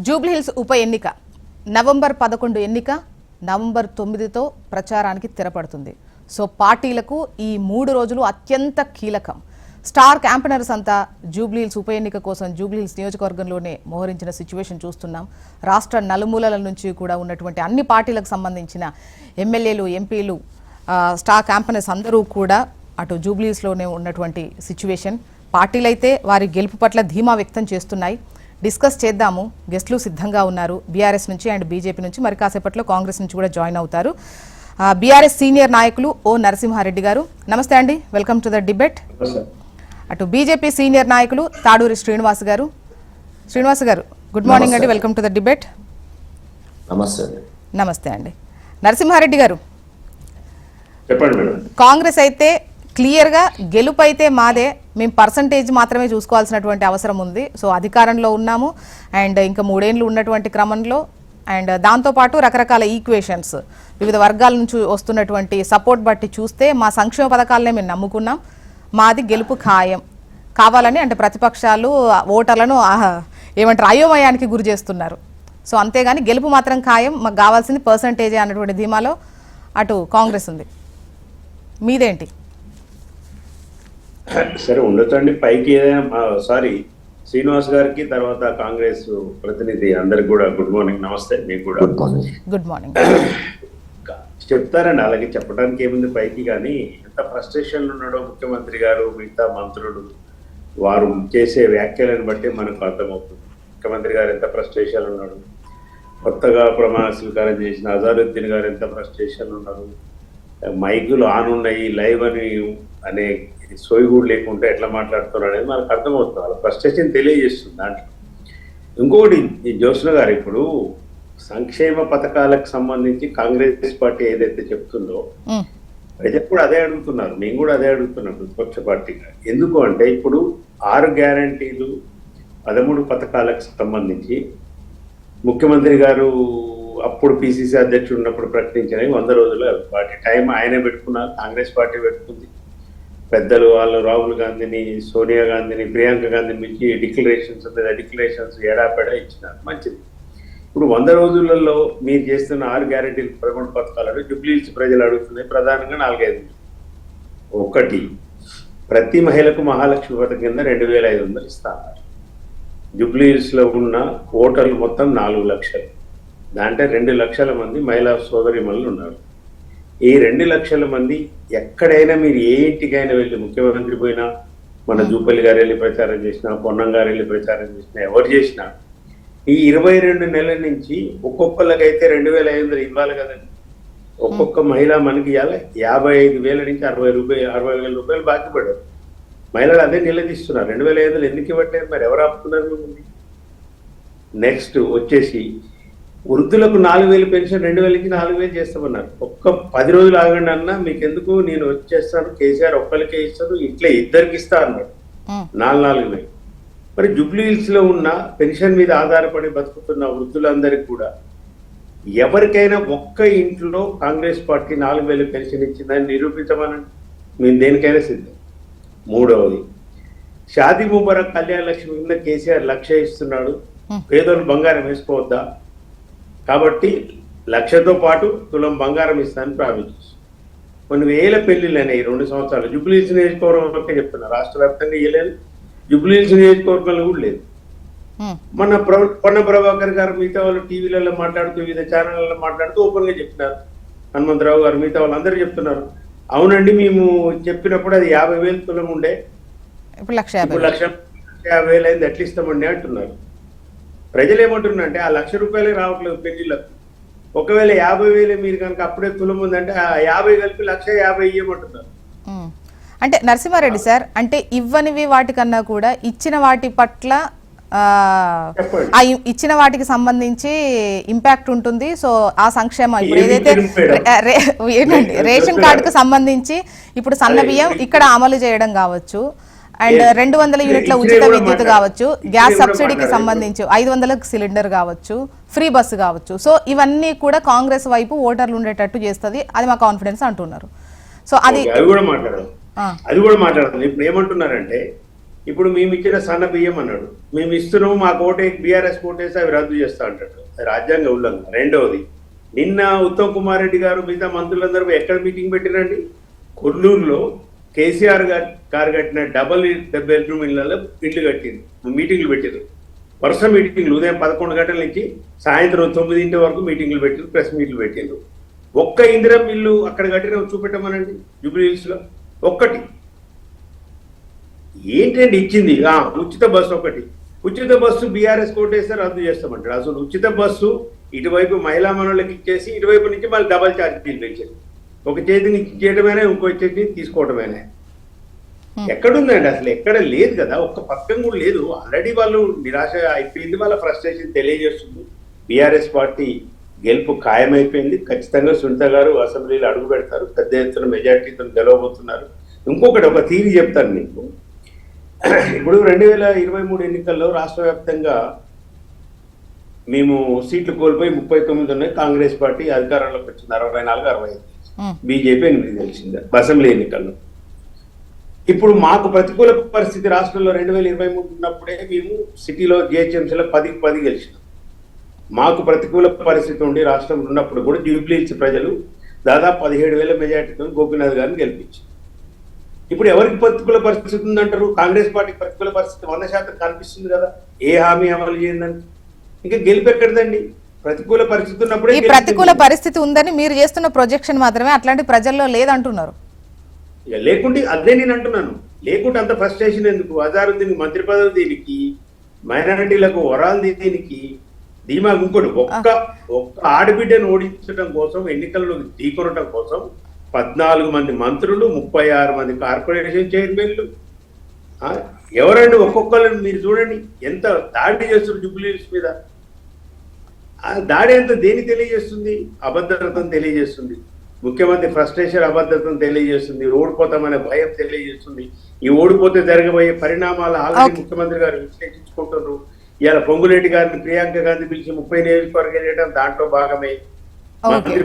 జూబ్లీహిల్స్ ఉప ఎన్నిక నవంబర్ 11 ఎన్నిక నవంబర్ 9తో ప్రచారానికి తెరపడుతుంది. సో పార్టీలకు ఈ 3 రోజులు అత్యంత కీలకం. స్టార్ క్యాంపెయినర్స్ అంతా జూబ్లీహిల్స్ ఉప ఎన్నిక కోసం జూబ్లీహిల్స్ నియోజకవర్గంలోనే మోహరించిన సిచ్యువేషన్ చూస్తున్నాం. రాష్ట్ర నలుమూలల నుంచి కూడా ఉన్నటువంటి అన్ని పార్టీలకు సంబంధించిన ఎమ్మెల్యేలు, ఎంపీలు, స్టార్ క్యాంపెయినర్స్ అందరూ కూడా అటు జూబ్లీహిల్స్లోనే ఉన్నటువంటి సిచ్యువేషన్. పార్టీలైతే వారి గెలుపు పట్ల ధీమా వ్యక్తం చేస్తున్నాయి. డిస్కస్ చేద్దాము. గెస్టులు సిద్ధంగా ఉన్నారు. బీఆర్ఎస్ నుంచి అండ్ బీజేపీ నుంచి, మరి కాసేపట్లో కాంగ్రెస్ నుంచి కూడా జాయిన్ అవుతారు. బీఆర్ఎస్ సీనియర్ నాయకులు ఓ నరసింహారెడ్డి గారు, నమస్తే అండి, వెల్కమ్ టు ద డిబేట్. అటు బీజేపీ సీనియర్ నాయకులు తాడూరి శ్రీనివాస్ గారు, గుడ్ మార్నింగ్ అండి, వెల్కమ్ టు ద డిబేట్. నమస్తే అండి. నరసింహారెడ్డి గారు, కాంగ్రెస్ అయితే క్లియర్గా గెలుపు అయితే మాదే, మేము పర్సంటేజ్ మాత్రమే చూసుకోవాల్సినటువంటి అవసరం ఉంది. సో అధికారంలో ఉన్నాము అండ్ ఇంకా 3 ఏళ్ళు ఉన్నటువంటి క్రమంలో అండ్ దాంతోపాటు రకరకాల ఈక్వేషన్స్, వివిధ వర్గాల నుంచి వస్తున్నటువంటి సపోర్ట్ బట్టి చూస్తే మా సంక్షేమ పథకాలనే మేము నమ్ముకున్నాం, మాది గెలుపు ఖాయం కావాలని అంటే ప్రతిపక్షాలు ఓటర్లను ఏమంటారు అయోమయానికి గురి చేస్తున్నారు. సో అంతేగాని గెలుపు మాత్రం ఖాయం, మాకు కావాల్సింది పర్సంటేజే అన్నటువంటి ధీమాలో అటు కాంగ్రెస్ ఉంది. మీదేంటి? సరే ఉండొచ్చండి. పైకి ఏదైనా శ్రీనివాస్ గారికి, తర్వాత కాంగ్రెస్ ప్రతినిధి అందరికి కూడా గుడ్ మార్నింగ్, నమస్తే. మీకు కూడా గుడ్ మార్నింగ్. చెప్తారండి, అలాగే చెప్పడానికి ఏముంది పైకి. కానీ ఎంత ఫ్రస్ట్రేషన్ ఉన్నాడో ముఖ్యమంత్రి గారు, మిగతా మంత్రులు, వారు చేసే వ్యాఖ్యలను బట్టి మనకు అర్థమవుతుంది. ముఖ్యమంత్రి గారు ఎంత ఫ్రస్ట్రేషన్ ఉన్నాడు, కొత్తగా ప్రమాణ స్వీకారం చేసిన అజారుద్దీన్ గారు ఎంత ఫ్రస్ట్రేషన్ ఉన్నారు, మైకులు ఆన్ ఉన్నాయి, లైవ్ అనే సోయి కూడా లేకుంటే ఎట్లా మాట్లాడుతున్నారు అనేది మనకు అర్థమవుతుంది. వాళ్ళ ఫ్రస్ట్రేషన్ తెలియజేస్తుంది దాంట్లో. ఇంకొకటి, ఈ జ్యోత్స్న గారు ఇప్పుడు సంక్షేమ పథకాలకు సంబంధించి కాంగ్రెస్ పార్టీ ఏదైతే చెప్తుందో ప్రజలు కూడా అదే అడుగుతున్నారు, మేము కూడా అదే అడుగుతున్నాం ప్రతిపక్ష పార్టీగా. ఎందుకు అంటే ఇప్పుడు 6 గ్యారంటీలు 13 పథకాలకు సంబంధించి ముఖ్యమంత్రి గారు అప్పుడు పిసిసి అధ్యక్షుడు ఉన్నప్పుడు ప్రకటించినవి 100 రోజులు పార్టీ టైం ఆయనే పెట్టుకున్నారు, కాంగ్రెస్ పార్టీ పెట్టుకుంది. పెద్దలు వాళ్ళు రాహుల్ గాంధీని, సోనియా గాంధీని, ప్రియాంక గాంధీని మించి డిక్లరేషన్స్ ఏడాపెడా ఇచ్చినారు, మంచిది. ఇప్పుడు 100 రోజులలో మీరు చేస్తున్న 6 గ్యారెంటీలు 13 పథకాలను జూబ్లీహిల్స్ ప్రజలు అడుగుతున్నాయి ప్రధానంగా 4-5. ఒకటి, ప్రతి మహిళకు మహాలక్ష్మి పథకం కింద 2500 ఇస్తారు. జూబ్లీహిల్స్లో ఉన్న ఓటర్లు మొత్తం 4 లక్షలు, దాంట్లో 2 లక్షల మంది మహిళా సోదరిమణులు ఉన్నారు. ఈ 2 లక్షల మంది ఎక్కడైనా మీరు ఏ ఇంటికైనా వెళ్ళి, ముఖ్యమంత్రి పోయినా, మన జూపల్లి గారు వెళ్ళి ప్రచారం చేసినా, పొన్నం గారు వెళ్ళి ప్రచారం చేసినా, ఎవరు చేసినా ఈ 22 నెలల నుంచి ఒక్కొక్కరికైతే 2500 ఇవ్వాలి కదండి. ఒక్కొక్క మహిళ మనకి ఇవ్వాలి 55,000 నుంచి 60,000 రూపాయలు బాకీ పడ్డారు. మహిళలు అదే నిలదీస్తున్నారు, 2500 ఎందుకు ఇవ్వట్లేదు, మరి ఎవరు ఆపుతున్నారు మిమ్మల్ని? నెక్స్ట్ వచ్చేసి వృద్ధులకు 4,000 పెన్షన్ 2,000 నుంచి 4,000 చేస్తామన్నారు. ఒక్క 10 రోజులు ఆగండి అన్నా, మీకు ఎందుకు, నేను వచ్చేస్తాను, కేసీఆర్ ఒక్కరికే ఇస్తాను, ఇట్లా ఇద్దరికి ఇస్తా అన్నాడు. 4,000. మరి జూబ్లీహిల్స్ లో ఉన్న పెన్షన్ మీద ఆధారపడి బతుకుతున్న వృద్ధులందరికీ కూడా ఎవరికైనా ఒక్క ఇంట్లో కాంగ్రెస్ పార్టీ 4,000 పెన్షన్ ఇచ్చిందని నిరూపించమనండి, మేము దేనికైనా సిద్ధం. మూడవది, షాదీ ముబారక్ కళ్యాణ లక్ష్మి కింద కేసీఆర్ 1,00,000 ఇస్తున్నాడు, పేదోళ్ళు బంగారం వేసుకోవద్దా, కాబట్టి 1,00,000తో పాటు తులం బంగారం ఇస్తానని ప్రారంభించు. కొన్ని వేల పెళ్లిళ్ళు అనేవి 2 సంవత్సరాలు. జూబ్లీహిల్స్ నియోజకవర్గంలోకే చెప్తున్నారు, రాష్ట్ర వ్యాప్తంగా ఇవ్వలేదు, జూబ్లీహిల్స్ నియోజకవర్గంలో కూడా లేదు. మన పొన్న ప్రభాకర్ గారు మిగతా వాళ్ళు టీవీలలో మాట్లాడుతూ, వివిధ ఛానళ్ళలో మాట్లాడుతూ ఓపెన్ గా చెప్తున్నారు. హనుమంతరావు గారు మిగతా వాళ్ళు అందరూ చెప్తున్నారు, అవునండి మేము చెప్పినప్పుడు అది 50,000 తులం ఉండే, ఇప్పుడు 1,50,000 అయింది, ఎట్లా ఇస్తామండి అంటున్నారు. ప్రజలు ఏమంటున్నారంటే ఆ 1,00,000 రూపాయలే రావట్లేదు పెళ్లిళ్ళకు. ఒకవేళ 50,000 మీరు కనుక అప్పుడే తులం ఉందంటే ఆ 50 కలిపి 1,50,000 ఇవ్వమంటున్నారు. అంటే నరసింహారెడ్డి సార్, అంటే ఇవ్వనివి వాటికన్నా కూడా ఇచ్చిన వాటి పట్ల ఇచ్చిన వాటికి సంబంధించి ఇంపాక్ట్ ఉంటుంది. సో ఆ సంక్షేమం ఇప్పుడు ఏదైతే రేషన్ కార్డుకు సంబంధించి ఇప్పుడు సన్న బియ్యం ఇక్కడ అమలు చేయడం కావచ్చు, అండ్ 200 యూనిట్ల ఉచిత విద్యుత్ కావచ్చు, గ్యాస్ సబ్సిడీకి సంబంధించి 500 సిలిండర్ కావచ్చు, ఫ్రీ బస్సు కావచ్చు. సో ఇవన్నీ కూడా కాంగ్రెస్ వైపు ఓటర్లు ఉండేటట్టు చేస్తుంది, అది మా కాన్ఫిడెన్స్ అంటున్నారు. సో అది కూడా మాట్లాడుతుంది. ఇప్పుడు ఏమంటున్నారంటే ఇప్పుడు మేము ఇచ్చిన సన్న బియ్యం అన్నాడు, మేము ఇస్తున్నాము మాకు బీఆర్ఎస్ ఓటేసి అవి రద్దు చేస్తా అంటాడు. అది రాజ్యాంగ ఉల్లంఘన. రెండవది, నిన్న ఉత్తమ్ కుమార్ రెడ్డి గారు మిగతా మంత్రులందరూ ఎక్కడ మీటింగ్ పెట్టినండి? కొల్లూరులో కేసీఆర్ గారు కట్టిన డబల్ బెడ్రూమ్ ఇళ్లలో ఇల్లు కట్టింది, మీటింగ్లు పెట్టారు. వరుస మీటింగ్లు ఉదయం 11 గంటల నుంచి సాయంత్రం 9 వరకు మీటింగ్లు పెట్టారు, ప్రెస్ మీట్లు పెట్టారు. ఒక్క ఇందిరం ఇల్లు అక్కడ కట్టిన చూపెట్టమనండి జూబ్లీ హిల్స్ లో. ఒక్కటి ఏంటంటే ఇచ్చింది ఉచిత బస్సు ఒకటి. ఉచిత బస్సు బీఆర్ఎస్ కోటేస్తే రద్దు చేస్తామంటాడు. అసలు ఉచిత బస్సు ఇటువైపు మహిళా మనోళ్ళకి ఇచ్చేసి ఇటువైపు నుంచి మళ్ళీ డబల్ ఛార్జీలు పెంచారు. ఒక చేతిని ఇచ్చేయడమేనా, ఇంకో చేతిని తీసుకోవడమేనా? ఎక్కడుందండి? అసలు ఎక్కడ లేదు కదా, ఒక్క పథకం కూడా లేదు. ఆల్రెడీ వాళ్ళు నిరాశ అయిపోయింది, వాళ్ళ ఫ్రస్ట్రేషన్ తెలియజేస్తుంది. బీఆర్ఎస్ పార్టీ గెలుపు ఖాయమైపోయింది. ఖచ్చితంగా సునీత గారు అసెంబ్లీలో అడుగు పెడతారు, పెద్ద ఎత్తున మెజార్టీతో గెలవబోతున్నారు. ఇంకొకటి ఒక థీరీ చెప్తాను మీకు. ఇప్పుడు 2023 ఎన్నికల్లో రాష్ట్ర వ్యాప్తంగా మేము సీట్లు కోల్పోయి 39 ఉన్నాయి. కాంగ్రెస్ పార్టీ అధికారంలోకి వచ్చింది 64-65, బీజేపీ 8 గెలిచింది అసెంబ్లీ ఎన్నికల్లో. ఇప్పుడు మాకు ప్రతికూల పరిస్థితి రాష్ట్రంలో 2023 ఉన్నప్పుడే మేము సిటీలో జిహెచ్ఎంసీలో 10కి 10 గెలిచినాం. మాకు ప్రతికూల పరిస్థితి ఉండి రాష్ట్రం ఉన్నప్పుడు కూడా జూబ్లీ హిల్స్ ప్రజలు దాదాపు 17,000 మెజార్టీతో గోపీనాథ్ గారిని గెలిపించారు. ఇప్పుడు ఎవరికి ప్రతికూల పరిస్థితి ఉందంటారు? కాంగ్రెస్ పార్టీకి ప్రతికూల పరిస్థితి 100% కనిపిస్తుంది కదా, ఏ హామీ అమలు చేయండి. ఇంకా గెలుపు ఎక్కడదండి? ప్రతికూల పరిస్థితి ఉన్నప్పుడే. ఈ ప్రతికూల పరిస్థితి ఉందని మీరు చేస్తున్న ప్రొజెక్షన్ మాత్రమే, అట్లాంటి ప్రజల్లో లేదంటున్నారు. లేకుంటే అదే నేను అంటున్నాను, లేకుంటే అంత ఫ్రస్ట్రేషన్ ఎందుకు? అజారుద్దీన్ మంత్రి పదవి దీనికి, మైనారిటీలకు వరాలు దీనికి, ధీమా ఇంకోటి ఒక్క ఆడబిడ్డను ఓడించడం కోసం, ఎన్నికల్లో ఢీకొనడం కోసం 14 మంది మంత్రులు, 36 మంది కార్పొరేషన్ చైర్మన్లు. ఎవరండి? ఒక్కొక్కరిని మీరు చూడండి ఎంత దాడి చేస్తున్నారు జూబ్లీ హిల్స్ మీద. ఆ దాడి అంతా దేని తెలియజేస్తుంది? అభద్రతను తెలియజేస్తుంది. ముఖ్యమంత్రి ఫ్రస్ట్రేషన్ అభద్రతను తెలియజేస్తుంది, ఓడిపోతామనే భయం తెలియజేస్తుంది. ఈ ఓడిపోతే జరగబోయే పరిణామాలు ఆల్రెడీ ముఖ్యమంత్రి గారు విశ్లేషించుకుంటున్నారు. ఇవాళ పొంగులేటి గారిని ప్రియాంక గాంధీ పిలిచి 30 నియోజకవర్గాలు చేయడం దాంట్లో భాగమే. మంత్రి